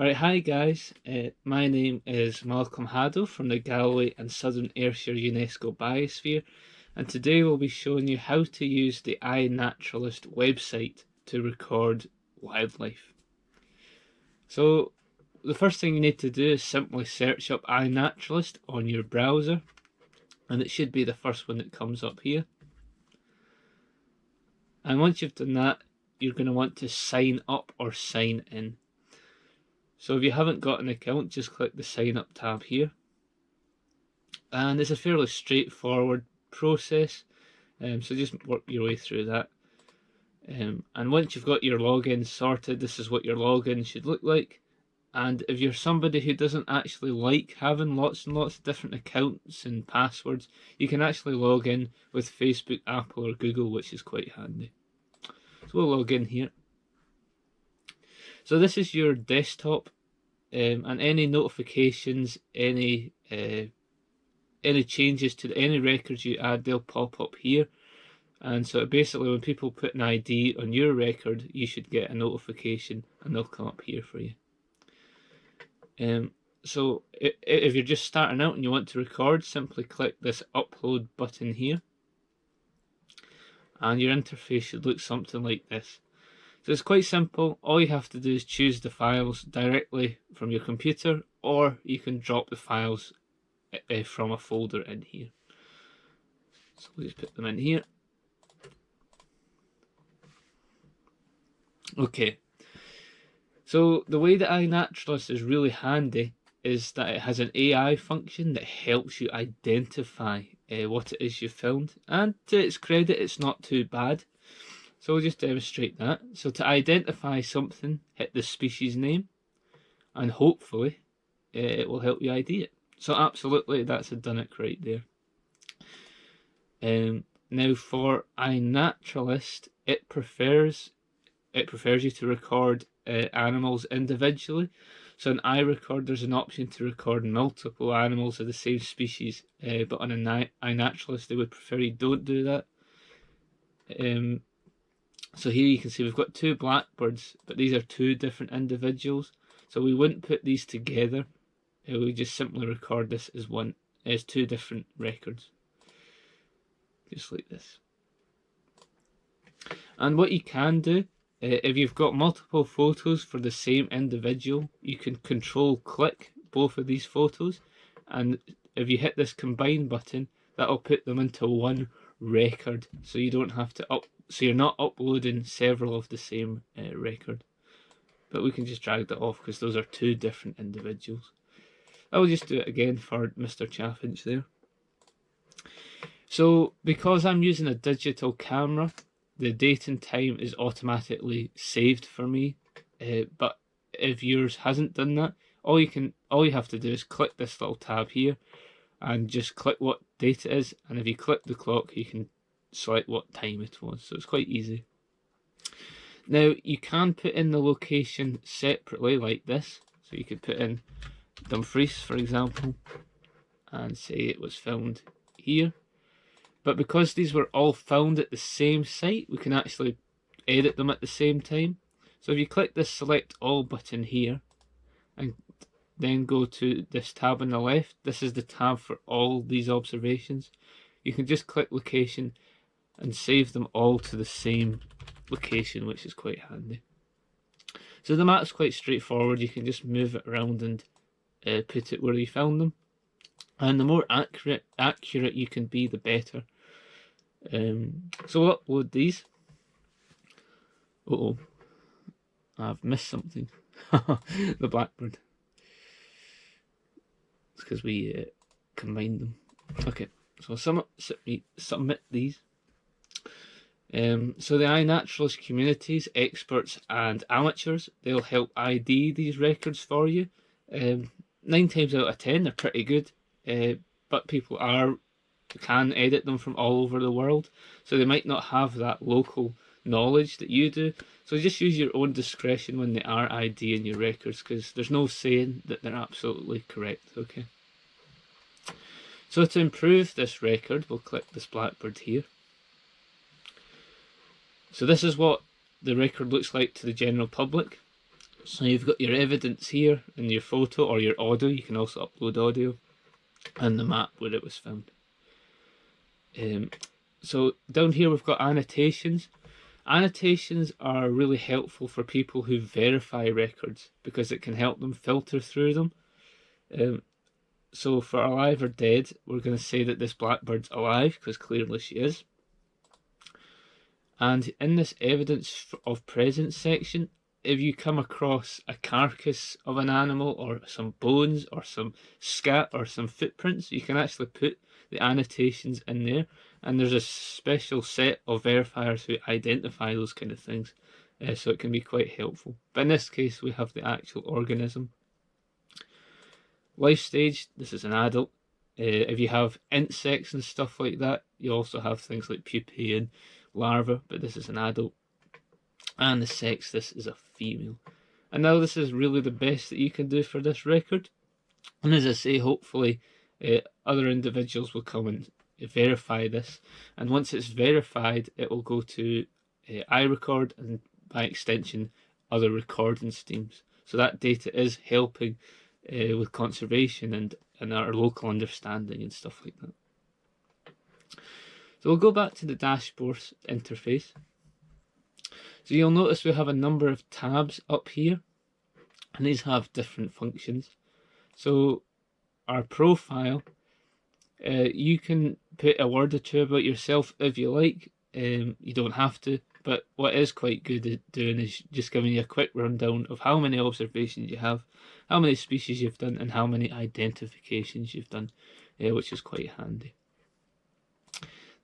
Alright, hi guys. My name is Malcolm Haddo from the Galway and Southern Ayrshire UNESCO Biosphere, and today we'll be showing you how to use the iNaturalist website to record wildlife. So the first thing you need to do is simply search up iNaturalist on your browser, and it should be the first one that comes up here. And once you've done that, you're going to want to sign up or sign in. So if you haven't got an account, just click the sign up tab here. And it's a fairly straightforward process, so just work your way through that. And once you've got your login sorted, this is what your login should look like. And if you're somebody who doesn't actually like having lots and lots of different accounts and passwords, you can actually log in with Facebook, Apple or Google, which is quite handy. So we'll log in here. So this is your desktop, and any notifications, any changes to any records you add, they'll pop up here. And so basically when people put an ID on your record, you should get a notification and they'll come up here for you. So if you're just starting out and you want to record, simply click this upload button here. And your interface should look something like this. So it's quite simple. All you have to do is choose the files directly from your computer, or you can drop the files from a folder in here. So we'll just put them in here. Okay. So the way that iNaturalist is really handy is that it has an AI function that helps you identify what it is you filmed. And to its credit, it's not too bad. So we'll just demonstrate that. So to identify something, hit the species name, and hopefully it will help you ID it. So absolutely, that's done it right there. Now for iNaturalist, it prefers you to record animals individually. So in iRecord, there's an option to record multiple animals of the same species, but on an iNaturalist, they would prefer you don't do that. So here you can see we've got two blackbirds, but these are two different individuals. So we wouldn't put these together. We just simply record this as two different records. Just like this. And what you can do, if you've got multiple photos for the same individual, you can control click both of these photos. And if you hit this combine button, that'll put them into one record. So you don't have to so you're not uploading several of the same record. But we can just drag that off because those are two different individuals. I will just do it again for Mr. Chaffinch there. So because I'm using a digital camera, the date and time is automatically saved for me. But if yours hasn't done that, all you have to do is click this little tab here and just click what date it is. And if you click the clock, you can select what time it was. So it's quite easy. Now you can put in the location separately like this. So you could put in Dumfries, for example, and say it was filmed here. But because these were all filmed at the same site, we can actually edit them at the same time. So if you click this select all button here and then go to this tab on the left, this is the tab for all these observations. You can just click location and save them all to the same location, which is quite handy. So the map's quite straightforward. You can just move it around and put it where you found them. And the more accurate you can be, the better. So we'll upload these. Uh-oh. I've missed something. The blackbird. It's because we combined them. Okay, so submit these. So the iNaturalist communities, experts and amateurs, they'll help ID these records for you. 9 times out of 10 they're pretty good, but people can edit them from all over the world, so they might not have that local knowledge that you do. So just use your own discretion when they are IDing your records, because there's no saying that they're absolutely correct. Okay. So to improve this record, we'll click this blackbird here. So this is what the record looks like to the general public. So you've got your evidence here and your photo or your audio. You can also upload audio, and the map where it was found. So down here we've got annotations. Annotations are really helpful for people who verify records because it can help them filter through them. So for alive or dead, we're going to say that this blackbird's alive because clearly she is. And in this evidence of presence section, if you come across a carcass of an animal or some bones or some scat or some footprints, you can actually put the annotations in there. And there's a special set of verifiers who identify those kind of things. So it can be quite helpful. But in this case, we have the actual organism. Life stage, this is an adult. If you have insects and stuff like that, you also have things like pupae and larvae, but this is an adult. And the sex, this is a female. And now this is really the best that you can do for this record. And as I say, hopefully other individuals will come and verify this. And once it's verified, it will go to iRecord and by extension other recording streams. So that data is helping with conservation and our local understanding and stuff like that. So we'll go back to the dashboard interface. So you'll notice we have a number of tabs up here, and these have different functions. So our profile, you can put a word or two about yourself if you like. You don't have to, but what is quite good at doing is just giving you a quick rundown of how many observations you have, how many species you've done, and how many identifications you've done, which is quite handy.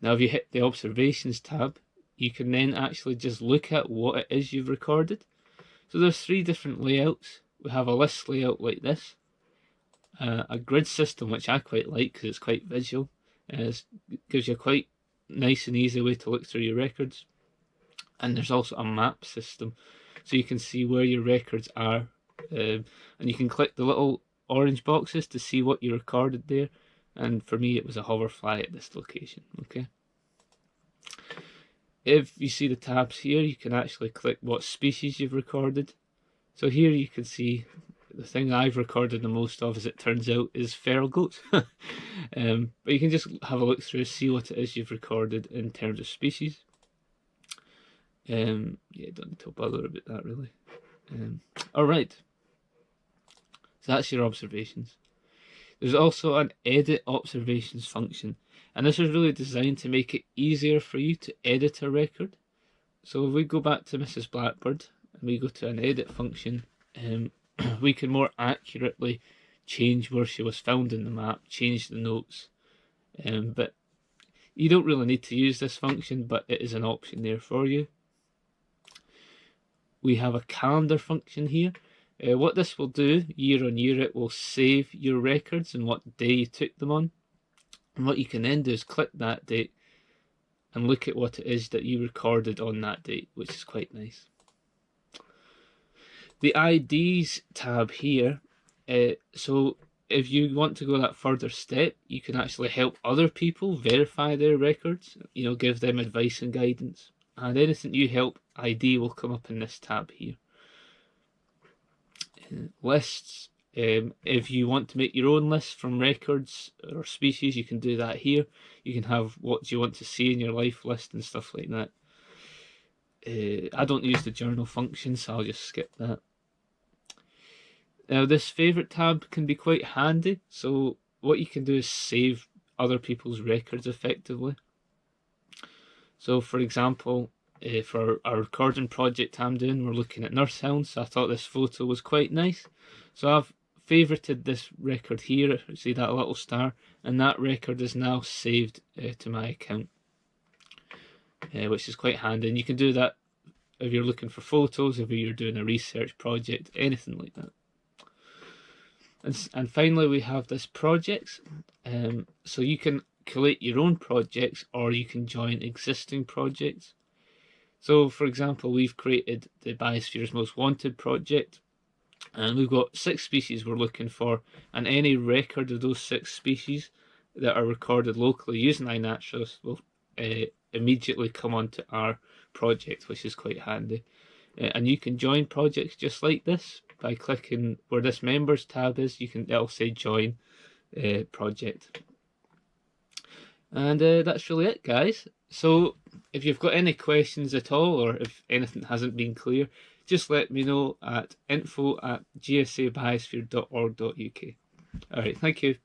Now if you hit the observations tab, you can then actually just look at what it is you've recorded. So there's 3 different layouts. We have a list layout like this, a grid system which I quite like because it's quite visual. It gives you a quite nice and easy way to look through your records. And there's also a map system, so you can see where your records are, and you can click the little orange boxes to see what you recorded there. And for me, it was a hoverfly at this location. Okay. If you see the tabs here, you can actually click what species you've recorded. So here you can see the thing I've recorded the most of, as it turns out, is feral goats. But you can just have a look through, see what it is you've recorded in terms of species. Yeah, don't need to bother about that really. Alright, so that's your observations. There's also an edit observations function, and this is really designed to make it easier for you to edit a record. So if we go back to Mrs. Blackbird and we go to an edit function, we can more accurately change where she was found in the map, change the notes. But you don't really need to use this function, but it is an option there for you. We have a calendar function here. What this will do, year on year, it will save your records and what day you took them on. And what you can then do is click that date and look at what it is that you recorded on that date, which is quite nice. The IDs tab here, so if you want to go that further step, you can actually help other people verify their records, give them advice and guidance. And anything you help ID will come up in this tab here. Lists, if you want to make your own lists from records or species, you can do that here. You can have what you want to see in your life list and stuff like that. I don't use the journal function, so I'll just skip that. Now this favourite tab can be quite handy, so what you can do is save other people's records effectively. So for example, for our recording project I'm doing, we're looking at nurse hounds, so I thought this photo was quite nice. So I've favorited this record here, see that little star, and that record is now saved to my account, which is quite handy. And you can do that if you're looking for photos, if you're doing a research project, anything like that. And finally we have this projects, so you can collate your own projects or you can join existing projects. So for example, we've created the Biosphere's Most Wanted project, and we've got 6 species we're looking for, and any record of those 6 species that are recorded locally using iNaturalist will immediately come onto our project, which is quite handy. and you can join projects just like this by clicking where this members tab is. It'll say join project. And that's really it, guys. So if you've got any questions at all, or if anything hasn't been clear, just let me know at info@gsabiosphere.org.uk. All right, thank you.